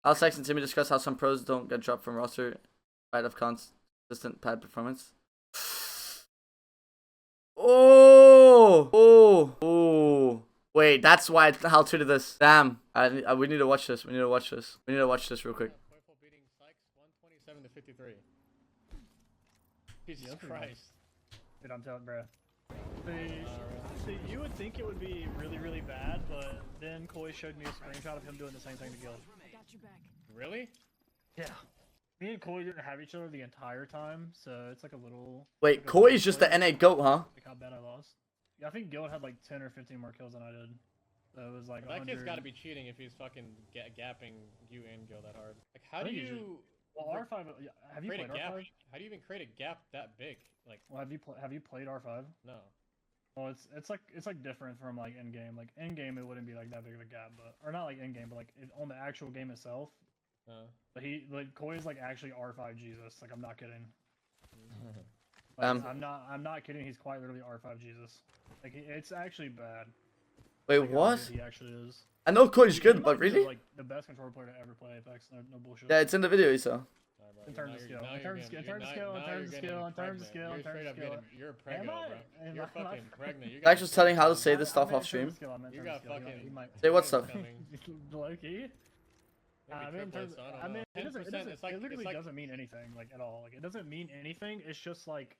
Alex and Timmy discuss how some pros don't get dropped from roster despite of consistent pad performance. Oh. Wait, that's why Hal tweeted this. Damn. We need to watch this. We need to watch this. We need to watch this real quick. Beating Sykes 127 to 53. Jesus Christ. Dude, I'm telling, bro. See, you would think it would be really, really bad, but then Koi showed me a screenshot of him doing the same thing to Guild. Really? Yeah. Me and Koi didn't have each other the entire time, so it's like a little... Wait, Koi is just the NA GOAT, huh? Like how bad I lost. Yeah, I think Guild had like 10 or 15 more kills than I did. So it was like That 100... kid's gotta be cheating if he's fucking gapping you and Gil that hard. Like, how do you... Well, R5... Have you played R5? How do you even create a gap that big? Like... Well, have you played R5? No. Well, it's like different from like in game. Like in game, it wouldn't be like that big of a gap, but or not like in game, but like on the actual game itself. But Koi is like actually R5 Jesus. Like I'm not kidding. Like, I'm not kidding. He's quite literally R5 Jesus. Like it's actually bad. Wait, like, what? He actually is. I know Koi's good, but really? Like the best controller player to ever play Apex. No bullshit. Yeah, it's in the video you saw. In terms of skill, in terms of skill. You're pregnant, bro. You're fucking pregnant. You Max was telling how to say this stuff off stream. You got fucking... Say what stuff? Low-key. I mean, it literally doesn't mean anything, like, at all. Like, it doesn't mean anything. It's just, like,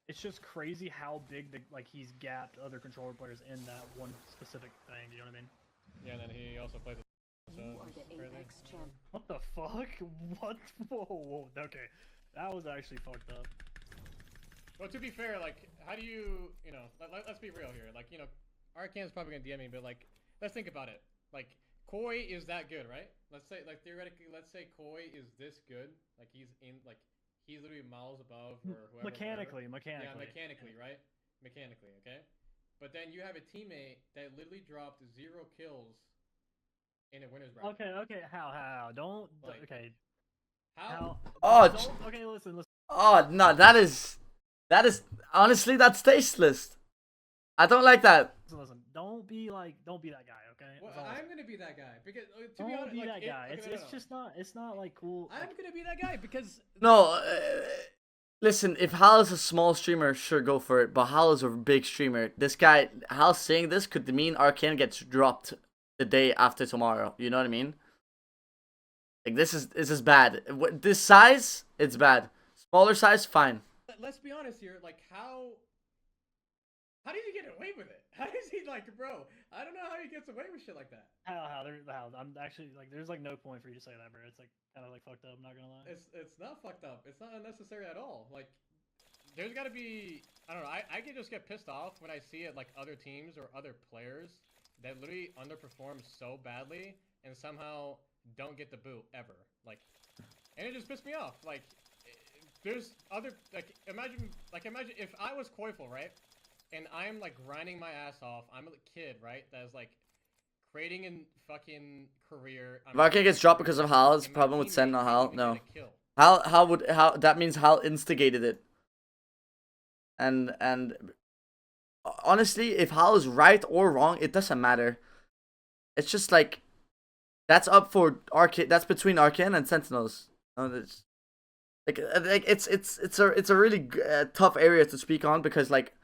it's just crazy how big, he's gapped other controller players in that one specific thing, you know what I mean? Yeah, and then he also played the... What the fuck? What? Whoa, okay. That was actually fucked up. Well, to be fair, like, how do you, let's be real here. Like, RKN's probably gonna DM me, but, like, let's think about it. Like, Koi is that good, right? Let's say, like, theoretically, let's say Koi is this good. Like, he's literally miles above or whoever. Mechanically. Yeah, mechanically, right? Mechanically, okay? But then you have a teammate that literally dropped 0 kills in a winner's bracket. Okay, how? Don't, like, okay. How? Oh, okay, listen. Oh, no, that is, honestly, that's tasteless. I don't like that. Listen, don't be that guy, okay? Well, I'm gonna be that guy, because, to don't be honest, be like, that guy. It's not, like, cool. I'm gonna be that guy, because... No, listen, if Hal is a small streamer, sure, go for it. But Hal is a big streamer. This guy, Hal saying this could mean RKN gets dropped the day after tomorrow. You know what I mean? Like, this is bad. This size, it's bad. Smaller size, fine. Let's be honest here. Like, how did he get away with it? How does he, like, bro? I don't know how he gets away with shit like that. How? I'm actually, like, there's, like, no point for you to say that, bro. It's, like, kind of, like, fucked up, I'm not gonna lie. It's not fucked up. It's not unnecessary at all. Like, there's gotta be... I don't know. I can just get pissed off when I see it, like, other teams or other players that literally underperform so badly and somehow don't get the boot ever. Like, and it just pissed me off. Like, there's other... Like, imagine if I was Koiful, right? And I'm, like, grinding my ass off. I'm a kid, right? That's, like, creating a fucking career. If RKN gets dropped because of Hal, it's a problem with Sen, not Hal. No. How that means Hal instigated it. And honestly, if Hal is right or wrong, it doesn't matter. It's just like, that's up for RKN. That's between RKN and Sentinels. It's a really tough area to speak on, because, like,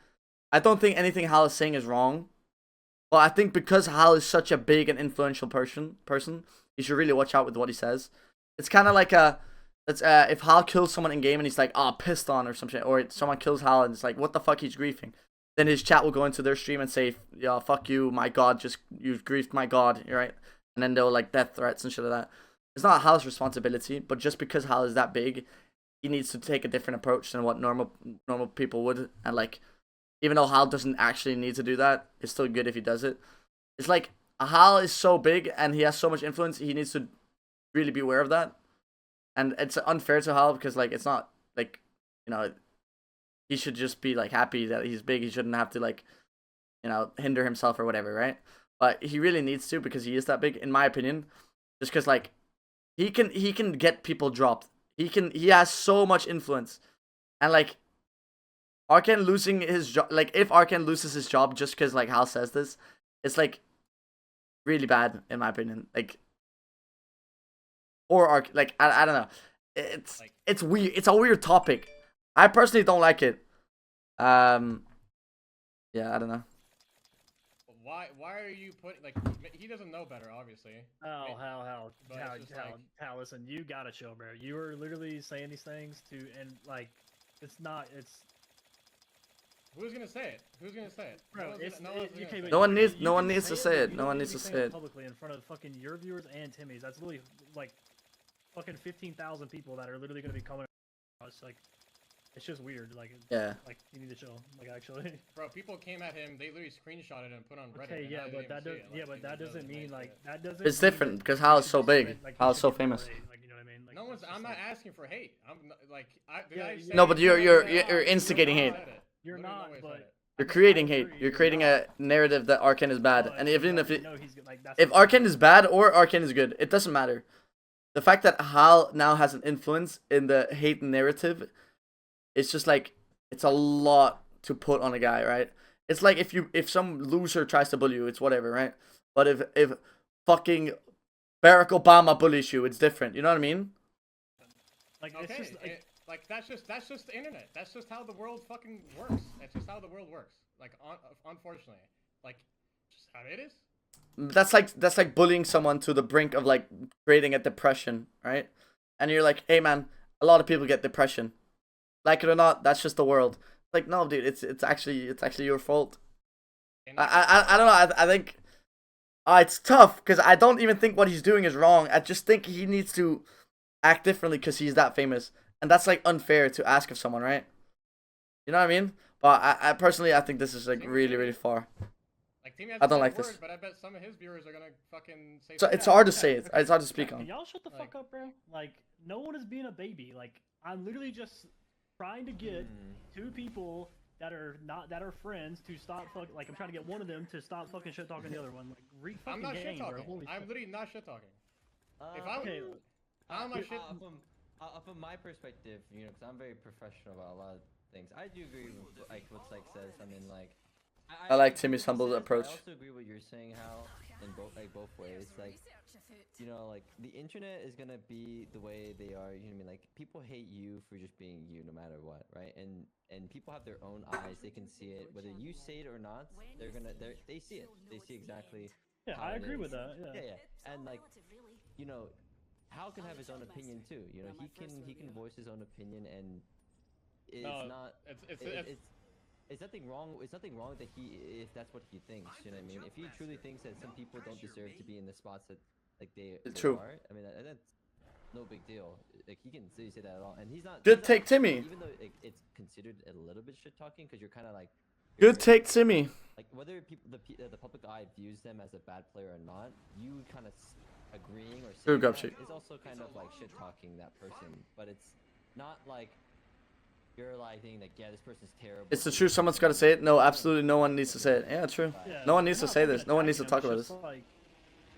I don't think anything Hal is saying is wrong. But I think because Hal is such a big and influential person, you should really watch out with what he says. It's kind of like if Hal kills someone in game and he's like, pissed on or some shit, or someone kills Hal and it's like, what the fuck, he's griefing. Then his chat will go into their stream and say, yeah, fuck you, my god, you've griefed my god, right? And then they'll, like, death threats and shit like that. It's not Hal's responsibility, but just because Hal is that big, he needs to take a different approach than what normal people would. And, like, even though Hal doesn't actually need to do that, it's still good if he does it. It's like, Hal is so big and he has so much influence, he needs to really be aware of that. And it's unfair to Hal because, like, it's not, like, he should just be, like, happy that he's big. He shouldn't have to, like, hinder himself or whatever, right? But he really needs to, because he is that big, in my opinion. Just because, like, he can get people dropped. He has so much influence. And, like, RKN losing his job, like, if RKN loses his job just because, like, Hal says this, it's, like, really bad, in my opinion. Like, or like I don't know. It's Like- it's weird. It's a weird topic. I personally don't like it. Yeah, I don't know. Why are you putting like he doesn't know better, obviously. Oh, But it's just like- how, listen, you gotta chill, bro. You are literally saying these things and like, it's not, Who's gonna say it? Who's gonna say it? bro, No one's it's, gonna- no one's okay, gonna but No one needs- you no one can needs to it, say but it. you No don't one need needs to say it. publicly in front of fucking your viewers and Timmy's. That's literally like fucking 15,000 people that are literally gonna be coming. It's like, it's just weird. Like, Yeah. like you need to chill. Like, actually. Bro, people came at him. They literally screenshotted it and put it on Reddit. Okay, and yeah, I didn't but even that see does, it. yeah, Like, but he that was doesn't literally mean like like it. that doesn't. It's mean different that because you Hal is should so be big. spread- like, you Hal is should so be famous. afraid, like, you know what I mean? Like, No one's. it's just I'm not like- asking for hate. I'm not, like. Did Yeah, I you- say No, but anything you're about that? you're No, instigating literally hate. said it. You're Literally not, nobody but said it. You're I creating agree, hate. You're you're creating not, a narrative that Arcane is bad, but and even if you it, know he's like, that's if the Arcane thing. is bad or Arcane is good, it doesn't matter. The fact that Hal now has an influence in the hate narrative, it's just like it's a lot to put on a guy, right? It's like if some loser tries to bully you, it's whatever, right? But if fucking Barack Obama bullies you, it's different. You know what I mean? Like, Okay, it's just like, that's just the internet. That's just how the world fucking works. That's just how the world works. Like, unfortunately, like, just how it is. That's like bullying someone to the brink of like creating a depression, right? And you're like, hey man, a lot of people get depression. Like it or not, that's just the world. Like, no, dude, it's actually your fault. And I don't know. I think it's tough because I don't even think what he's doing is wrong. I just think he needs to act differently because he's that famous, and that's like unfair to ask of someone, right? You know what I mean? But I personally, I think this is like really far. Like, Timmy I don't hasn't like said a this. word, but I bet some of his viewers are gonna fucking say. So something. it's hard to say it. It's hard to speak can on. y'all shut the Like- fuck up, bro? Like, no one is being a baby. Like, I'm literally just trying to get two people that are friends to stop like, I'm trying to get one of them to stop fucking shit talking the other one. Like, read I'm fucking not game, shit bro. talking. Holy I'm shit. literally not shit talking. If I- Okay, How am I shit? From my perspective, you know, because I'm very professional about a lot of things, I do agree with like what Psych says. I mean, like, I like agree Timmy's with what humble he says, but approach. I also agree what you're saying, Hal, in both ways. Like, you know, like the internet is gonna be the way they are. You know what I mean? Like, people hate you for just being you, no matter what, right? And people have their own eyes; they can see it, whether you say it or not. They see it. They see exactly. yeah, how I it agree is. with that. Yeah. Yeah. And like, you know, Hal can have his own opinion too. You know, he can voice his own opinion, and it's No, not. It's nothing wrong. It's nothing wrong that if that's what he thinks. You know what I mean? If he truly thinks that some people don't deserve to be in the spots that like they True. are, I mean that's no big deal. Like, he can say that at all, and he's not. Good he's take, not, Timmy. Even though it's considered a little bit shit talking, because you're kind of like. Good take, Timmy. Like, whether the public eye views them as a bad player or not, you kind of agreeing or saying Good that Gupsy. is also kind of like shit talking that person, but it's not like you're like thinking like, yeah, this person's terrible. It's the truth. Someone's got to say it. No, absolutely, no one needs to say it. Yeah, true. Yeah, No one I'm needs to not say fucking this. No one needs to attacking talk him, about it's this. just like,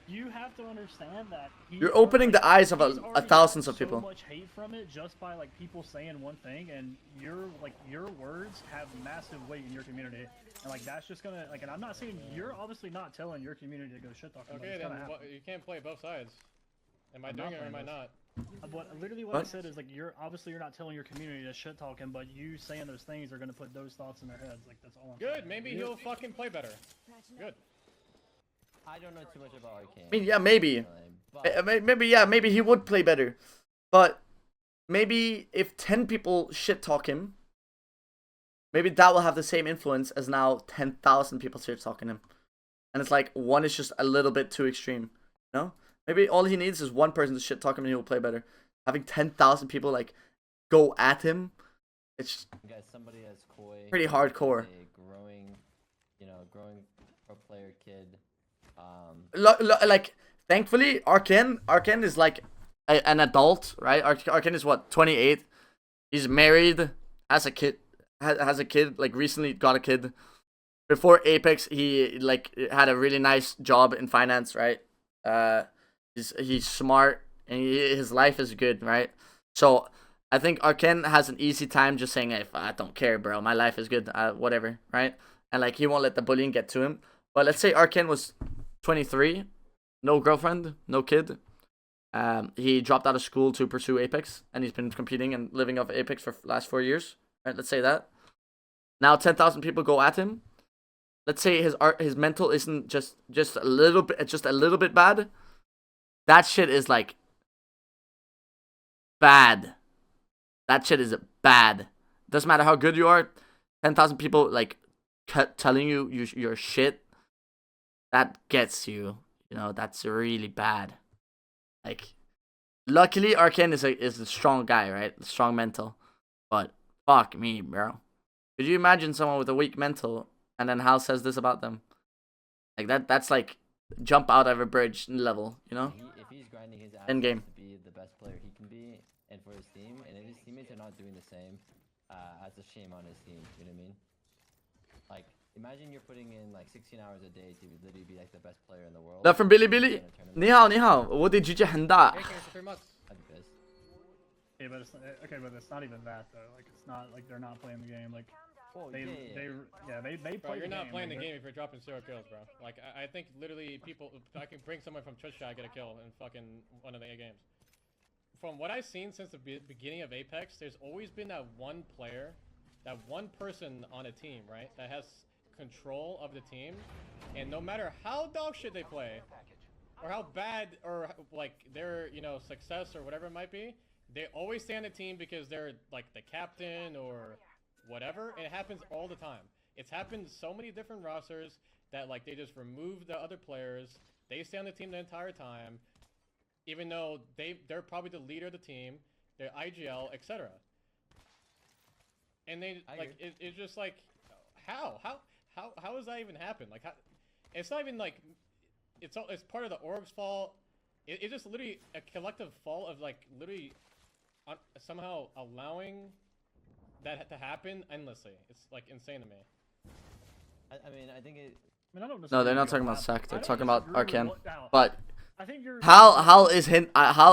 you have to understand that You're opening the eyes of thousands of people. So much hate from it just by like people saying one thing, and your words have massive weight in your community, and like that's just gonna like. And I'm not saying you're obviously not telling your community to go shit talking. but Okay, it's then gonna happen. you can't play both sides. Am I I'm doing not it or am I playing not? Literally what I What? said is like you're not telling your community to shit talking, but you saying those things are gonna put those thoughts in their heads. Like that's all. I'm Good. saying. Maybe he'll fucking play better. Good. I don't know too much about Arcane. I mean, yeah, maybe. But Maybe he would play better. But maybe if 10 people shit talk him, maybe that will have the same influence as now 10,000 people shit talking him. And it's like one is just a little bit too extreme. You know? Maybe all he needs is one person to shit talk him and he will play better. Having 10,000 people like go at him, it's guys, somebody as coy. pretty hardcore. A growing pro player kid. Like thankfully Arken is like an adult, right? Arken is what, 28. He's married, has a kid, like recently got a kid. Before Apex he like had a really nice job in finance, right? He's smart and his life is good, right? So I think Arken has an easy time just saying, hey, I don't care, bro, my life is good, whatever, right? And like he won't let the bullying get to him. But let's say Arken was 23, no girlfriend, no kid, He dropped out of school to pursue Apex, and he's been competing and living off Apex for the last 4 years. Right, let's say that. Now 10,000 people go at him. Let's say his mental isn't just a little bit bad. That shit is like bad. That shit is bad. Doesn't matter how good you are. 10,000 people like telling you're shit. That gets you. You know, that's really bad. Like, luckily RKN is a strong guy, right? Strong mental. But fuck me, bro. Could you imagine someone with a weak mental and then Hal says this about them? Like that's like jump out of a bridge level, you know? If he's grinding his ass End game. to be the best player he can be, and for his team, and if his teammates are not doing the same, that's a shame on his team. You know what I mean? Like, imagine you're putting in like 16 hours a day to literally be like the best player in the world. That from Billy Billy. 你好你好，我的 GG 很大。 Hey, for 3 months. I'd be pissed. Yeah, but it's not even that though. Like it's not like they're not playing the game. Like they Bro, play you're the not game. playing the like, game if you're dropping 0 kills, bro. Like, I think literally people, I can bring someone from Twitch chat, get a kill in fucking one of the A games. From what I've seen since the beginning of Apex, there's always been that one player, that one person on a team, right? That has control of the team, and no matter how dog shit they play, or how bad, or like their, you know, success or whatever it might be, they always stay on the team because they're like the captain or whatever, and it happens all the time. It's happened so many different rosters that like they just remove the other players, they stay on the team the entire time, even though they're probably the leader of the team, they're IGL, etc. And they like it's just like how does that even happen? Like, how, it's not even like it's part of the org's fault. It's just literally a collective fault of like literally somehow allowing that to happen endlessly. It's like insane to me. I mean, I think it. I mean, I don't No, they're disagree not with talking you on about that. Sec. They're I don't talking about disagree with RKN. what- now, But I think you're Hal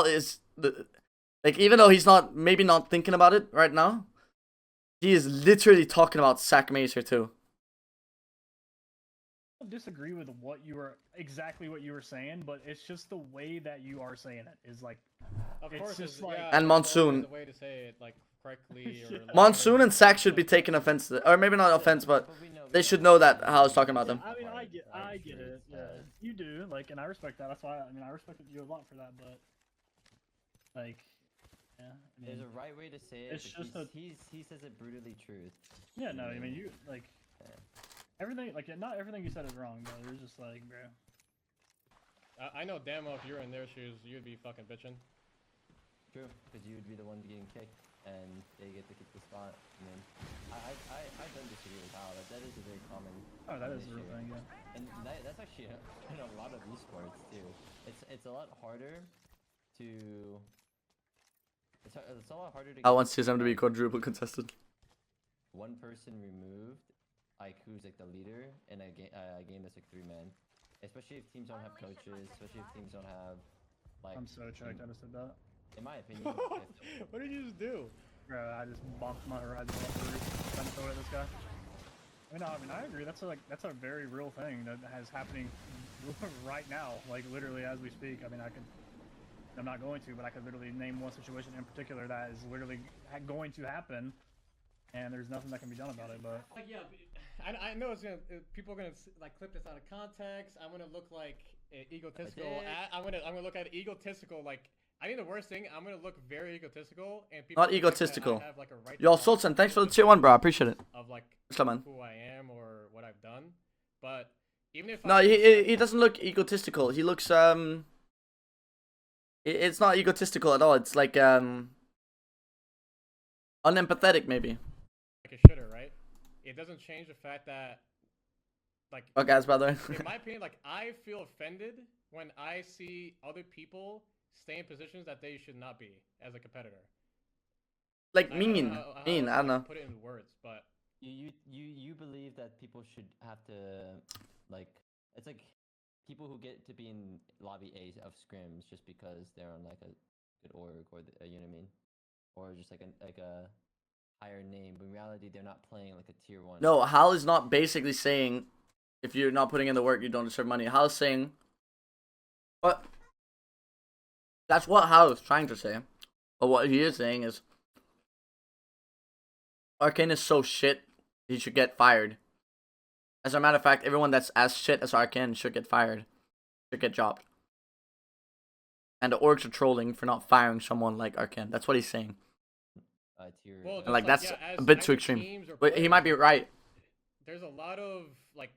is the, like, even though he's maybe not thinking about it right now, he is literally talking about Sack Mazer too. I don't disagree with exactly what you were saying, but it's just the way that you are saying it is like. Of It's course, just it's, like- yeah, And there's always Monsoon. a way to say it like correctly. Or, like, Monsoon and Sack should be taking offense to, or maybe not offense, but they should know that Hal's talking about them. I mean, I get it. Yeah, you do. Like, and I respect that. That's why. I mean, I respected you a lot for that. But, like, yeah. I mean, There's a right way to say it. It's But just he says it brutally truth. yeah. No, I mean, you like everything. Like, not everything you said is wrong, but it's just like, bro. I know damn well if you were in their shoes, you'd be fucking bitching. True, because you would be the one getting kicked, and they get to keep the spot. I mean, I don't disagree with Hal. That is a very common. Oh, that is issue. a real thing. Yeah. And that's actually in a lot of esports too. It's a lot harder to. It's a lot harder to. Hal get wants CSM to be quadruple contested. one person removed, like who's like the leader in a game that's like 3-man. Especially if teams don't have coaches. Especially if teams don't have. Like, I'm so checked. I just did that. in my opinion, What did you just do? Bro, I just bumped my horizon trying to throw it at this guy. I mean, I agree. That's a very real thing that is happening right now. Like literally as we speak. I mean, I'm not going to, but I could literally name one situation in particular that is literally going to happen, and there's nothing that can be done about it. But Like, yeah, I know it's gonna people are gonna like clip this out of context. I'm gonna look like egotistical. I'm gonna look at egotistical like. I think the worst thing, I'm gonna look very egotistical, and people Not think that egotistical. I have, like, a right to Yo, talk Sultan, thanks for the tier 1, bro. I appreciate it. of like What's up, man? who I am or what I've done, but even if No, he doesn't look egotistical. He looks it's not egotistical at all. It's like unempathetic maybe. like a shitter, right? It doesn't change the fact that like Oh, guys, by the way. in my opinion, like I feel offended when I see other people stay in positions that they should not be as a competitor. Like I don't know mean, how I don't to know. put it in words, but you believe that people should have to like it's like people who get to be in lobby A of scrims just because they're on like a good org or you know what I mean, or just like a higher name, but in reality they're not playing like a tier 1. No, Hal is not basically saying if you're not putting in the work, you don't deserve money. Hal's saying, what? That's what Hal is trying to say. But what he is saying is RKN is so shit, he should get fired. As a matter of fact, everyone that's as shit as RKN should get fired. Should get dropped. And the orgs are trolling for not firing someone like RKN. That's what he's saying. Well, And like that's yeah, a bit as too the extreme. teams or But he might be players, right. There's a lot of like,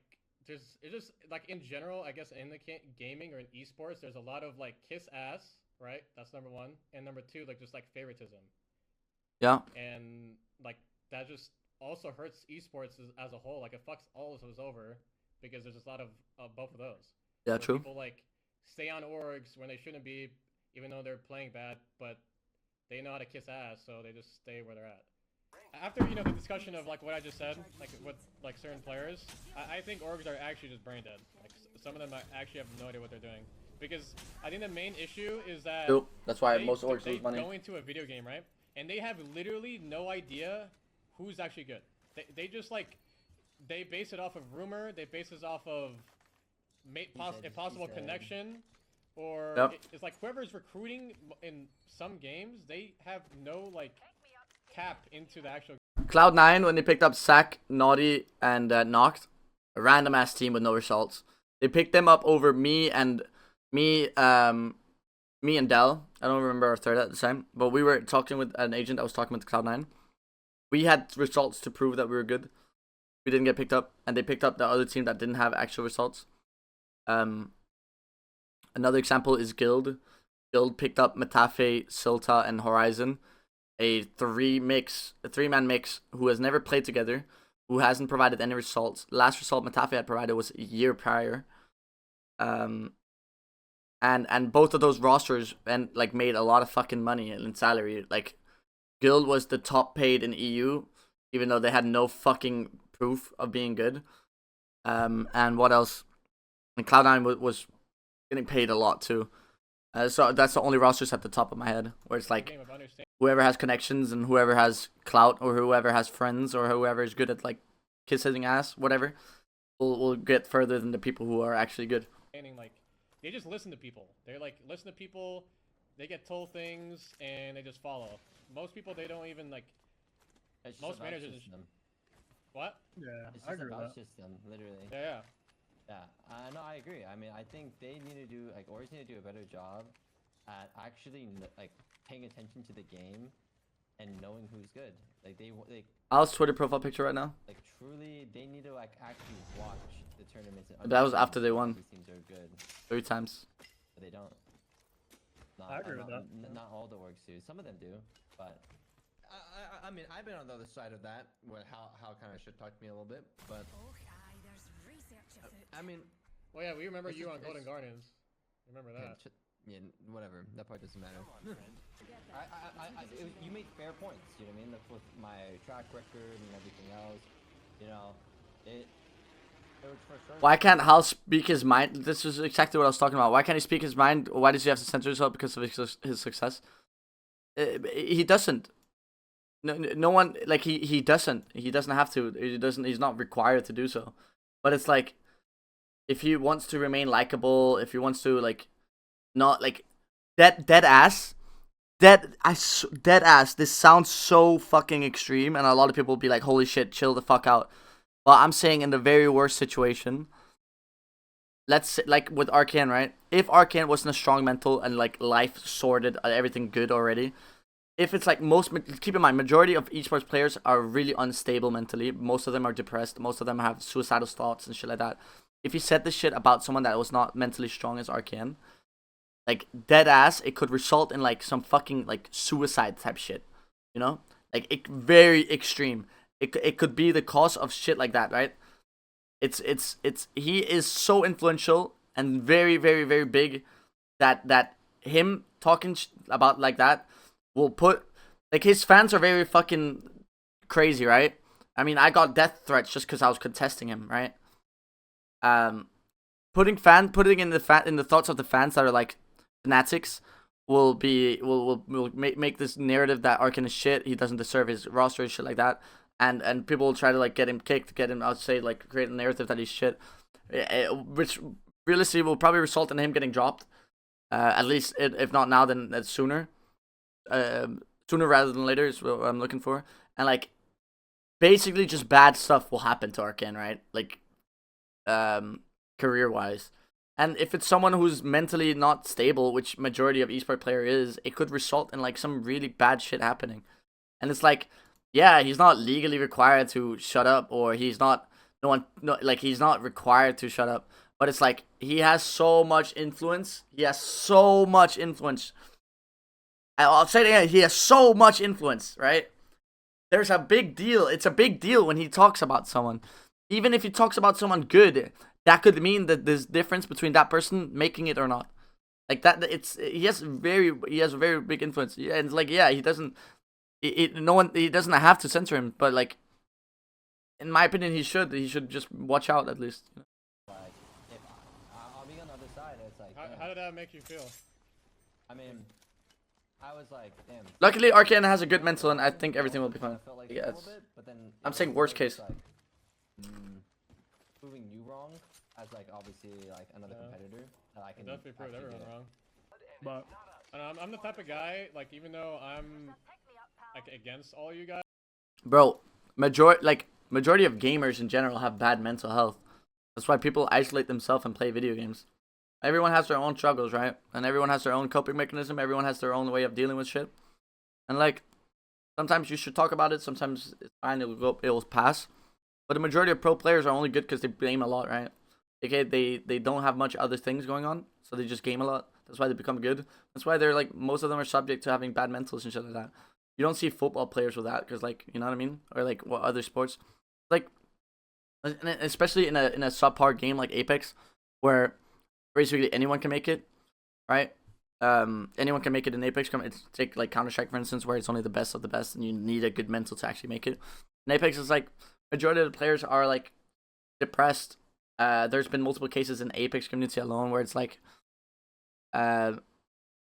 it's just like in general, I guess in the gaming or in esports, there's a lot of like kiss ass, right? That's number one, and number two, like just like favoritism. Yeah. And like that just also hurts esports as a whole. Like it fucks all of us over because there's just a lot of both of those. Yeah, where true. People like stay on orgs when they shouldn't be, even though they're playing bad, but they know how to kiss ass, so they just stay where they're at. After the discussion of like what I just said, like with like certain players, I think orgs are actually just brain dead. Like some of them actually have no idea what they're doing. Because I think the main issue is that that's why most orgs they lose money. go into a video game, right? And they have literally no idea who's actually good. They just like they base it off of rumor. They base it off of a possible connection. Or it's like whoever's recruiting in some games, they have no like cap into the actual. Cloud9 when they picked up Sack, Naughty, and Noct, a random ass team with no results. They picked them up over me and Dell. I don't remember our third at the time, but we were talking with an agent that was talking with Cloud9. We had results to prove that we were good. We didn't get picked up, and they picked up the other team that didn't have actual results. Another example is Guild. Guild picked up Metafe, Silta, and Horizon, a three-man mix who has never played together, who hasn't provided any results. Last result Metafe had provided was a year prior. And both of those rosters and like made a lot of fucking money in salary. Like Guild was the top paid in EU, even though they had no fucking proof of being good. And what else? And Cloud9 was getting paid a lot too. So that's the only rosters at the top of my head, where it's like whoever has connections and whoever has clout or whoever has friends or whoever is good at like kissing ass, whatever, will get further than the people who are actually good. Like they just listen to people. They like listen to people. They get told things and they just follow. Most people they don't even like. Most managers just what? Yeah, it's I just agree with about that. system, literally. Yeah. No, I agree. I mean, I think they need to do like orgs need to do a better job at actually like paying attention to the game and knowing who's good. Like Al's Twitter profile picture right now. Like truly, they need to like actually watch the tournaments. And that was after they won. These teams are good. 3 times. But they don't. I agree with that. Not all the orgs do. Some of them do, but. I mean, I've been on the other side of that, where how kind of shit talked me a little bit, but I mean, well, yeah, we remember you on Golden Gardens. Remember that? Yeah, whatever. That part doesn't matter. You made fair points. You know what I mean? Like with my track record and everything else. You know, it was frustrating. Why can't Hal speak his mind? This is exactly what I was talking about. Why can't he speak his mind? Why does he have to censor himself because of his success? He doesn't. No one like he doesn't have to. He's not required to do so. But it's like if he wants to remain likable, if he wants to like not like dead ass. This sounds so fucking extreme, and a lot of people will be like, "Holy shit, chill the fuck out." Well, I'm saying in the very worst situation, let's say, like with RKN, right? If RKN wasn't a strong mental and like life sorted, everything good already. If it's like keep in mind, majority of esports players are really unstable mentally. Most of them are depressed. Most of them have suicidal thoughts and shit like that. If you said this shit about someone that was not mentally strong as RKN, like dead ass, it could result in like some fucking like suicide type shit, you know? Like very extreme. It could be the cause of shit like that, right? He is so influential and very very very big that him talking about like that will put like his fans are very fucking crazy, right? I mean, I got death threats just because I was contesting him, right? Putting in the thoughts of the fans that are like fanatics will make this narrative that RKN is shit. He doesn't deserve his roster and shit like that, and people will try to like get him kicked, get him outside, like create a narrative that he's shit, which realistically will probably result in him getting dropped. At least if not now, then sooner. Sooner rather than later is what I'm looking for. And like, basically, just bad stuff will happen to RKN, right? Like, career wise. And if it's someone who's mentally not stable, which majority of esport player is, it could result in like some really bad shit happening. And it's like, yeah, he's not legally required to shut up, or he's not he's not required to shut up. But it's like he has so much influence. He has so much influence. I'll say it again. He has so much influence, right? There's a big deal. It's a big deal when he talks about someone. Even if he talks about someone good, that could mean that there's difference between that person making it or not. Like that, he has a very big influence. Yeah, and it's like, yeah, he doesn't. He doesn't have to censor him, but like, in my opinion, he should just watch out at least. Like, if I'll be on the other side, it's like. How did that make you feel? I mean, I was like, damn. Luckily, RKN has a good mental, and I think everything will be fine. I felt like Yeah, a little bit, but then I'm saying worst case. Like, proving you wrong as like obviously like another competitor that I can definitely prove everyone wrong. But I don't know, I'm the type of guy, like, even though I'm like against all you guys. Bro, majority of gamers in general have bad mental health. That's why people isolate themselves and play video games. Everyone has their own struggles, right? And everyone has their own coping mechanism. Everyone has their own way of dealing with shit. And like, sometimes you should talk about it. Sometimes it's fine. It'll pass. But the majority of pro players are only good because they game a lot, right? Okay, they don't have much other things going on, so they just game a lot. That's why they become good. That's why they're like, most of them are subject to having bad mentals and shit like that. You don't see football players with that because, like, you know what I mean? Or like what other sports, like, especially in a subpar game like Apex, where basically anyone can make it, right? Anyone can make it in Apex. Take like Counter-Strike for instance, where it's only the best of the best, and you need a good mental to actually make it. In Apex, is like majority of the players are like depressed. There's been multiple cases in Apex community alone where it's like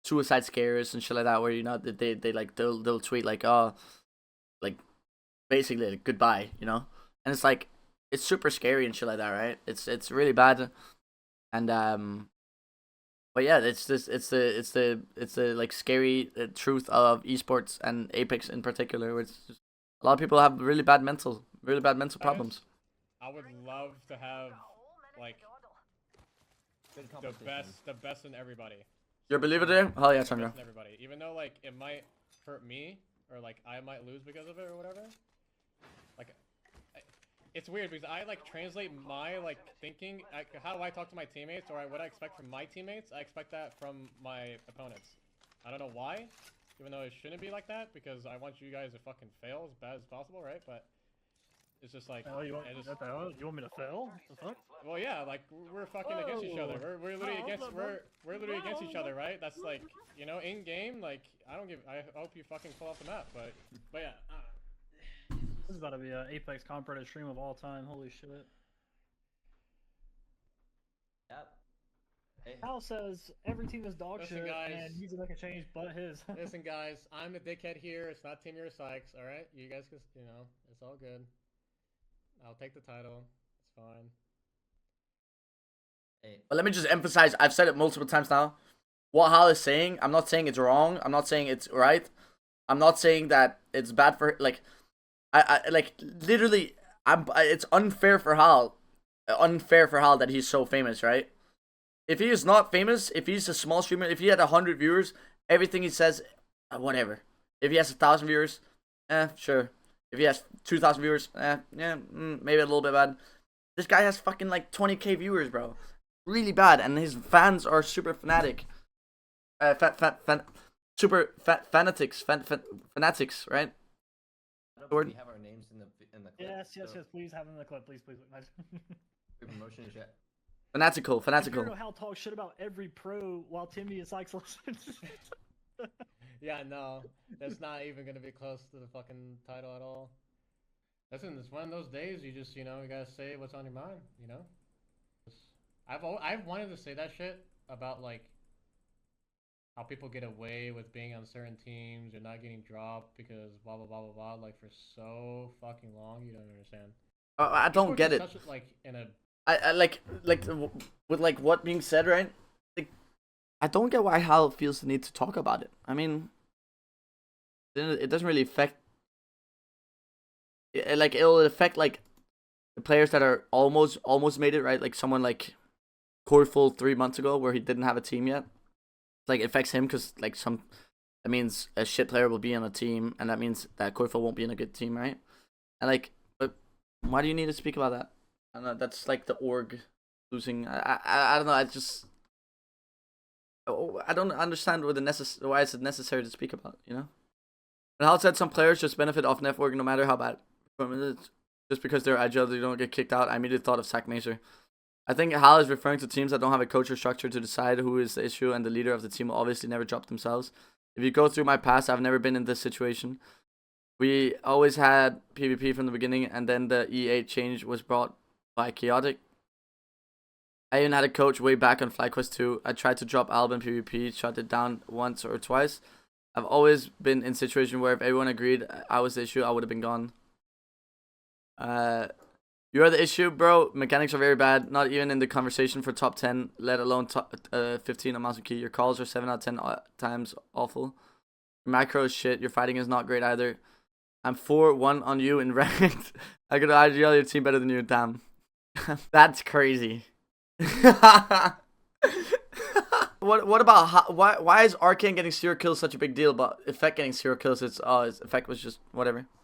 suicide scares and shit like that, where you know they'll tweet like, oh, like basically like, goodbye, you know. And it's like, it's super scary and shit like that, right? It's really bad. And but yeah, it's the like scary truth of esports and Apex in particular, where it's just, a lot of people have really bad mental problems. I would love to have like the best in everybody. You're a believer there? Hell yeah, Chandra. Best in everybody, even though like it might hurt me or like I might lose because of it or whatever. Like, it's weird because I like translate my like thinking. How do I talk to my teammates, or what I expect from my teammates? I expect that from my opponents. I don't know why, even though it shouldn't be like that, because I want you guys to fucking fail as bad as possible, right? But it's just like, you want me to fail? The fuck? well, yeah, like we're fucking against each other. We're literally we're literally against each other, right? That's like, you know, in game, like I hope you fucking fall off the map, but yeah. This is about to be an Apex competitive stream of all time. Holy shit. Yep. Hey. Hal says every team is dog Listen, shit guys. and he's gonna make a change but his. Listen, guys, I'm the dickhead here. It's not Team Your Sykes, all right? You guys can, you know, it's all good. I'll take the title. It's fine. Hey. But let me just emphasize, I've said it multiple times now. What Hal is saying, I'm not saying it's wrong. I'm not saying it's right. I'm not saying that it's bad for, like, I like, literally, it's unfair for Hal that he's so famous, right? If he is not famous, if he's a small streamer, if he had 100 viewers, everything he says, whatever. If he has 1,000 viewers, sure. If he has 2,000 viewers, maybe a little bit bad. This guy has fucking like 20k viewers, bro. Really bad, and his fans are super fanatic. Fanatics, right? We have our names in the clip. Yes, so please have him in the clip, please. promotion is yet. Fanatical. Hal talks shit about every pro while Timmy and Sykes listen. Yeah, no, that's not even gonna be close to the fucking title at all. Listen, it's one of those days you just, you know, you gotta say what's on your mind, you know? I've wanted to say that shit about, like, how people get away with being on certain teams or not getting dropped because blah, blah, blah, blah, blah, like, for so fucking long, you don't understand. I don't get it. Such, like, in a... I like with like what being said, right? Like, I don't get why Hal feels the need to talk about it. I mean, it doesn't really affect. Like it'll affect like the players that are almost made it, right? Like someone like Corful 3 months ago, where he didn't have a team yet. Like it affects him because like that means a shit player will be on a team, and that means that Corful won't be in a good team, right? And like, but why do you need to speak about that? I don't know. That's like the org losing. I don't know. I don't understand why it's necessary to speak about, you know? And Hal said some players just benefit off networking no matter how bad performance is. Just because they're agile, they don't get kicked out. I immediately thought of Zach Mazer. I think Hal is referring to teams that don't have a coach or structure to decide who is the issue, and the leader of the team will obviously never drop themselves. If you go through my past, I've never been in this situation. We always had PvP from the beginning, and then the E8 change was brought by Chaotic. I even had a coach way back on FlyQuest 2. I tried to drop Alban PvP, shut it down once or twice. I've always been in a situation where if everyone agreed I was the issue, I would have been gone. You are the issue, bro. Mechanics are very bad. Not even in the conversation for top 10, let alone top 15 on Mouse and Key. Your calls are 7 out of 10 times awful. Your macro is shit. Your fighting is not great either. I'm 4-1 on you in ranked. I could IGL your team better than you, damn. That's crazy. What about why is RKN getting 0 kills such a big deal, but Effect getting 0 kills? His Effect was just whatever.